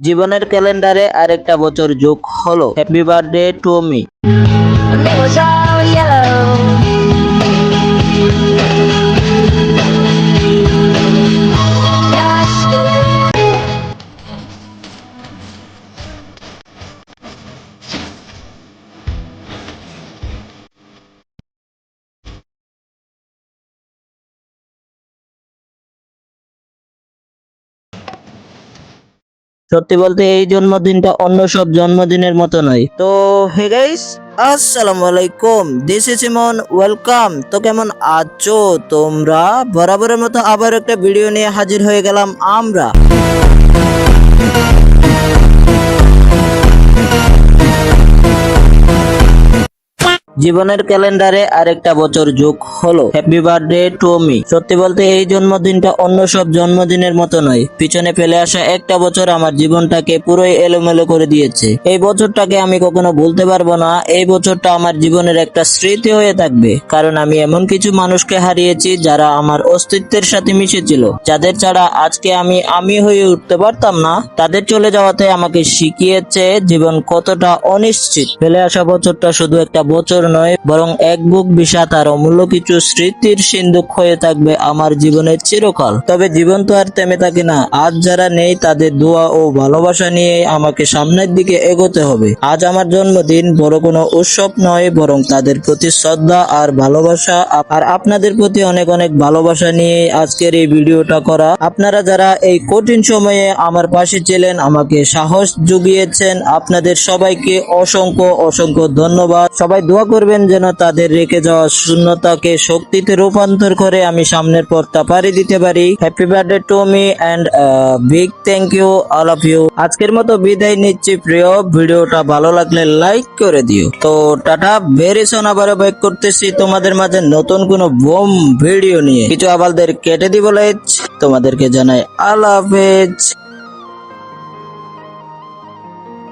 জীবনের ক্যালেন্ডারে আরেকটা বছর যোগ হলো। Happy birthday to me. It was all yellow. সত্যি বলতে এই জন্মদিনটা অন্য সব জন্মদিনের মতো নয়। তো হে গাইস, আসসালামু আলাইকুম, দিস ইজ ইমন, ওয়েলকাম। তো কেমন আছো তোমরা? বরাবরের মতো আবার একটা ভিডিও নিয়ে হাজির হয়ে গেলাম আমরা। জীবনের ক্যালেন্ডারে আরেকটা বছর যোগ হলো। Happy birthday to me. সত্যি বলতে এই জন্মদিনটা অন্য সব জন্মদিনের মতো নয়। পিছনে ফেলে আসা একটা বছর আমার জীবনটাকে পুরোই এলোমেলো করে দিয়েছে। এই বছরটাকে আমি কখনো ভুলতে পারবো না। এই বছরটা আমার জীবনের একটা স্মৃতি হয়ে থাকবে, কারণ আমি এমন কিছু মানুষকে হারিয়েছি যারা আমার অস্তিত্বের সাথে মিশেছিল, যাদের ছাড়া আজকে আমি হয়ে উঠতে পারতাম না। তাদের চলে যাওয়াতে আমাকে শিখিয়েছে জীবন কতটা অনিশ্চিত। ফেলে আসা বছরটা শুধু একটা বছর নয়, বরং এক বুক বিষাদ আর অমূল্য কিছু স্মৃতির সিন্ধুক হয়ে থাকবে আমার জীবনের চিরকাল। তবে জীবন তো আর থেমে থাকে না। আজ যারা নেই তাদের দোয়া ও ভালোবাসা নিয়ে আমাকে সামনের দিকে এগোতে হবে। আজ আমার জন্মদিন, বড় কোনো উৎসব নয়, বরং তাদের প্রতি শ্রদ্ধা আর ভালোবাসা। আর আপনাদের প্রতি অনেক অনেক ভালোবাসা নিয়ে আজকের এই ভিডিওটা করা। আপনারা যারা এই কঠিন সময়ে আমার পাশে ছিলেন, আমাকে সাহস জুগিয়েছেন, আপনাদের সবাইকে অসংখ্য অসংখ্য ধন্যবাদ। সবাই দোয়া করবেন যেন তাদের রেখে যাওয়া শূন্যতাকে শক্তিতে রূপান্তর করে আমি সামনের পথটা পাড়ি দিতে পারি। Happy birthday to me and big thank you all of you. আজকের মতো বিদায় নিচ্ছি প্রিয়। ভিডিওটা ভালো লাগলে লাইক করে দিও। তো টাটা, ভেরি সুন আবারও ব্যাক করতেছি তোমাদের মাঝে নতুন কোনো বোম ভিডিও নিয়ে। কিছু আবালদের কেটে দিব লাইক, তোমাদেরকে জানাই আল্লাহ হাফেজ।